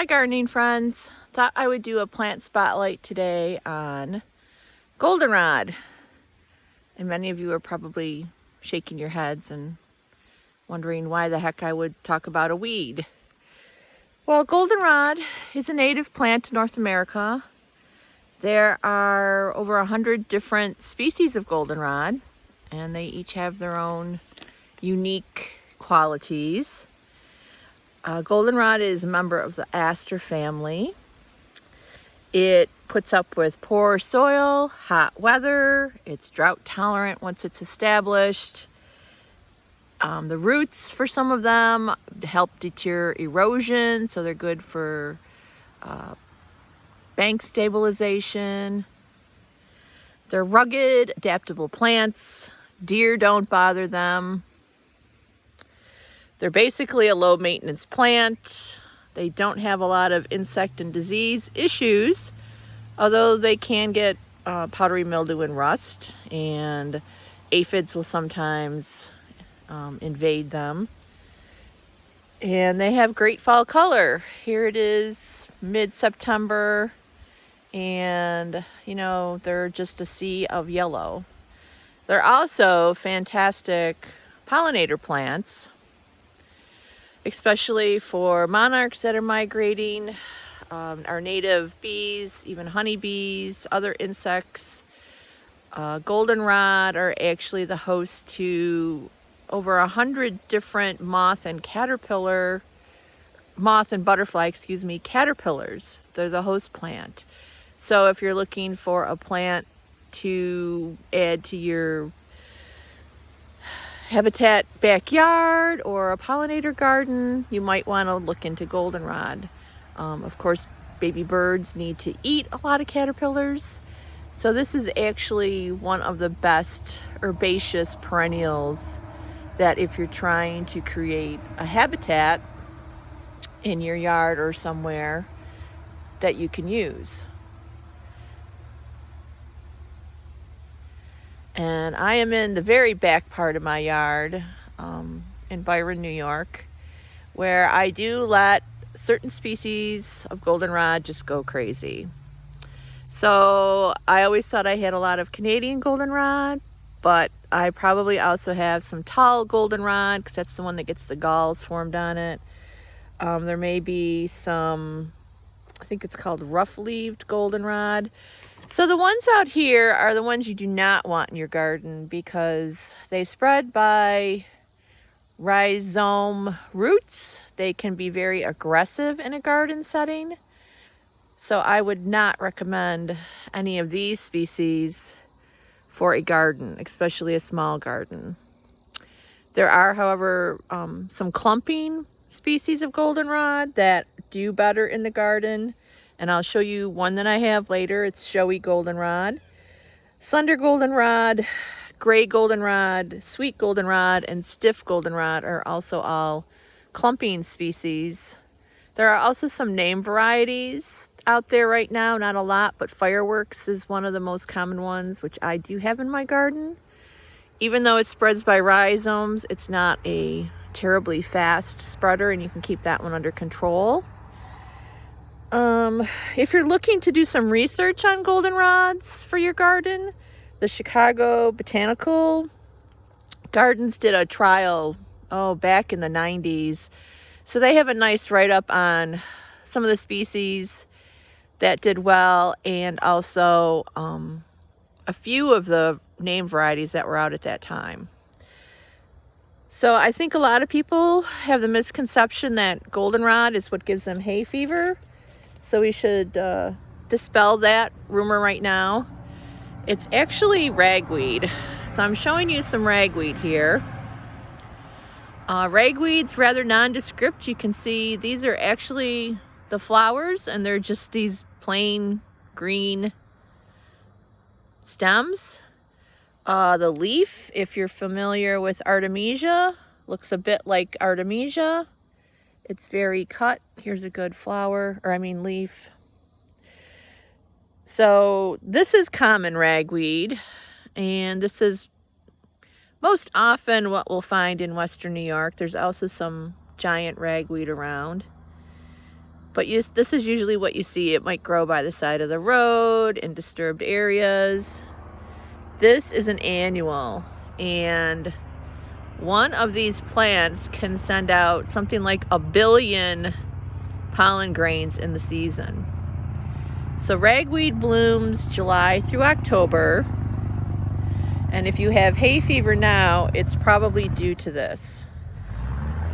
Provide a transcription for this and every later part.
Hi gardening friends. Thought I would do a plant spotlight today on goldenrod. And many of you are probably shaking your heads and wondering why the heck I would talk about a weed. Well, goldenrod is a native plant to North America. There are over 100 different species of goldenrod, and they each have their own unique qualities. Goldenrod is a member of the aster family. It puts up with poor soil, hot weather. It's drought tolerant once it's established. The roots for some of them help deter erosion, so they're good for bank stabilization. They're rugged, adaptable plants. Deer don't bother them. They're basically a low maintenance plant. They don't have a lot of insect and disease issues, although they can get powdery mildew and rust, and aphids will sometimes invade them. And they have great fall color. Here it is mid-September, and they're just a sea of yellow. They're also fantastic pollinator plants, especially for monarchs that are migrating, our native bees, even honeybees, other insects. Goldenrod are actually the host to over 100 different moth and butterfly, caterpillars. They're the host plant. So if you're looking for a plant to add to your habitat backyard or a pollinator garden, you might want to look into goldenrod. Of course, baby birds need to eat a lot of caterpillars, so this is actually one of the best herbaceous perennials that if you're trying to create a habitat in your yard or somewhere that you can use. And I am in the very back part of my yard in Byron, New York, where I do let certain species of goldenrod just go crazy. So I always thought I had a lot of Canadian goldenrod, but I probably also have some tall goldenrod because that's the one that gets the galls formed on it. There may be some, I think it's called rough-leaved goldenrod. So the ones out here are the ones you do not want in your garden because they spread by rhizome roots. They can be very aggressive in a garden setting. So I would not recommend any of these species for a garden, especially a small garden. There are, however, some clumping species of goldenrod that do better in the garden. And I'll show you one that I have later. It's showy goldenrod. Slender goldenrod, gray goldenrod, sweet goldenrod, and stiff goldenrod are also all clumping species. There are also some name varieties out there right now, not a lot, but Fireworks is one of the most common ones, which I do have in my garden. Even though it spreads by rhizomes, it's not a terribly fast spreader, and you can keep that one under control. If you're looking to do some research on goldenrods for your garden, the Chicago Botanical Gardens did a trial, back in the 90s. So they have a nice write-up on some of the species that did well, and also a few of the name varieties that were out at that time. So I think a lot of people have the misconception that goldenrod is what gives them hay fever. So we should dispel that rumor right now. It's actually ragweed. So I'm showing you some ragweed here. Ragweed's rather nondescript. You can see these are actually the flowers, and they're just these plain green stems. The leaf, if you're familiar with artemisia, looks a bit like artemisia. It's very cut. Here's a good leaf. So this is common ragweed, and this is most often what we'll find in Western New York. There's also some giant ragweed around. But this is usually what you see. It might grow by the side of the road, in disturbed areas. This is an annual, and one of these plants can send out something like 1 billion pollen grains in the season. So ragweed blooms July through October, and if you have hay fever now, it's probably due to this.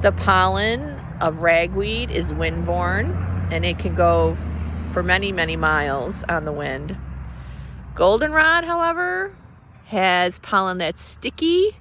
The pollen of ragweed is windborne, and it can go for many, many miles on the wind. Goldenrod, however, has pollen that's sticky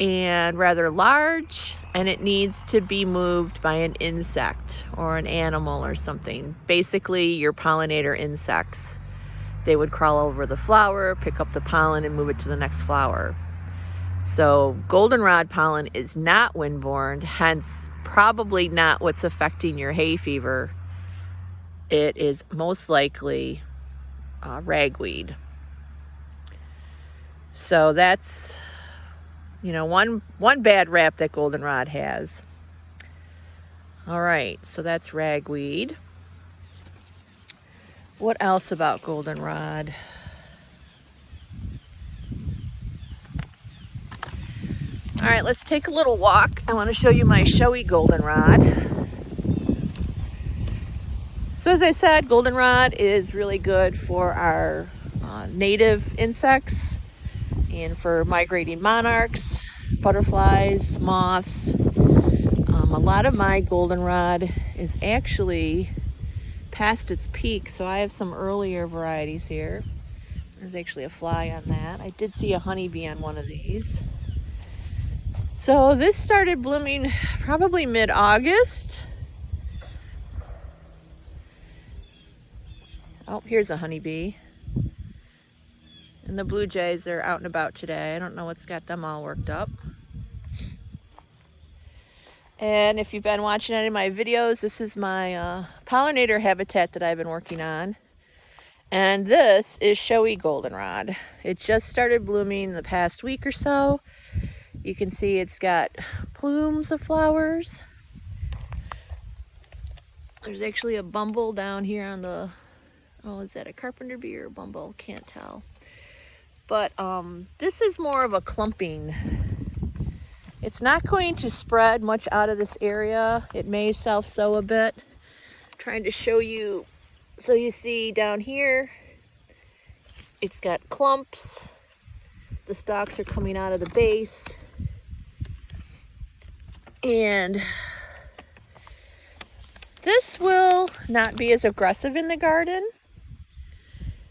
and rather large, and it needs to be moved by an insect or an animal or something. Basically, your pollinator insects. They would crawl over the flower, pick up the pollen, and move it to the next flower. So goldenrod pollen is not windborne, hence probably not what's affecting your hay fever. It is most likely ragweed. So that's, you know, one bad rap that goldenrod has. All right, so that's ragweed. What else about goldenrod? All right, let's take a little walk. I want to show you my showy goldenrod. So as I said, goldenrod is really good for our native insects and for migrating monarchs, butterflies, moths. A lot of my goldenrod is actually past its peak, so I have some earlier varieties here. There's actually a fly on that. I did see a honeybee on one of these. So this started blooming probably mid-August. Oh, here's a honeybee. And the blue jays are out and about today. I don't know what's got them all worked up. And if you've been watching any of my videos, this is my pollinator habitat that I've been working on. And this is showy goldenrod. It just started blooming the past week or so. You can see it's got plumes of flowers. There's actually a bumble down here on the, oh, is that a carpenter bee or a bumble? Can't tell. But this is more of a clumping. It's not going to spread much out of this area. It may self-sow a bit. I'm trying to show you. So you see down here, it's got clumps. The stalks are coming out of the base. And this will not be as aggressive in the garden.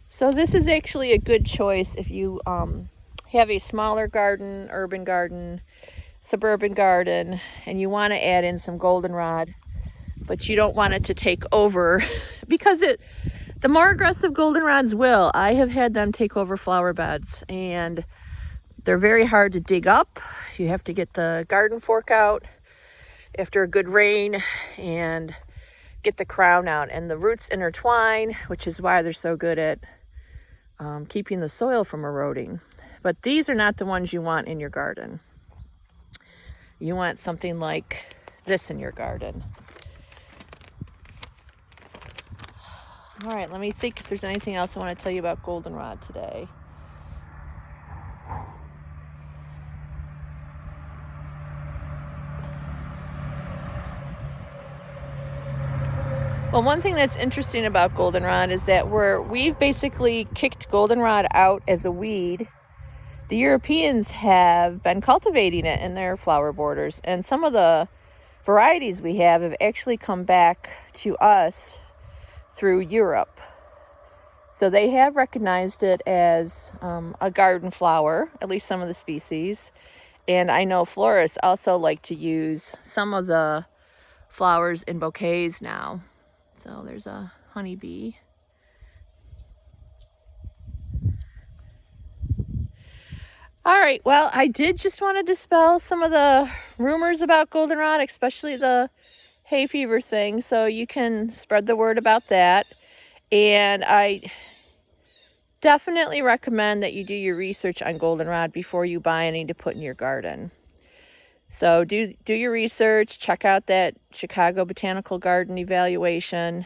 So this is actually a good choice if you have a smaller garden, urban garden, suburban garden, and you want to add in some goldenrod, but you don't want it to take over because the more aggressive goldenrods will. I have had them take over flower beds, and they're very hard to dig up. You have to get the garden fork out after a good rain and get the crown out, and the roots intertwine, which is why they're so good at keeping the soil from eroding. But these are not the ones you want in your garden. You want something like this in your garden. All right, let me think if there's anything else I want to tell you about goldenrod today. Well, one thing that's interesting about goldenrod is that we've basically kicked goldenrod out as a weed. The Europeans have been cultivating it in their flower borders, and some of the varieties we have actually come back to us through Europe. So they have recognized it as a garden flower, at least some of the species. And I know florists also like to use some of the flowers in bouquets now. So there's a honeybee. All right, well, I did just want to dispel some of the rumors about goldenrod, especially the hay fever thing, so you can spread the word about that. And I definitely recommend that you do your research on goldenrod before you buy any to put in your garden. So do your research, check out that Chicago Botanical Garden evaluation,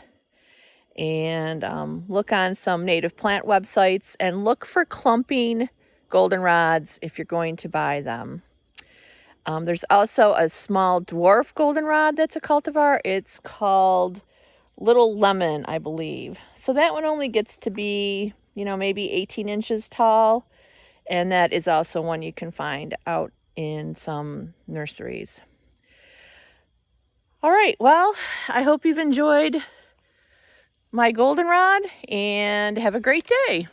and look on some native plant websites and look for clumping goldenrods if you're going to buy them. There's also a small dwarf goldenrod that's a cultivar. It's called Little Lemon, I believe. So that one only gets to be, maybe 18 inches tall. And that is also one you can find out in some nurseries. All right, well, I hope you've enjoyed my goldenrod and have a great day.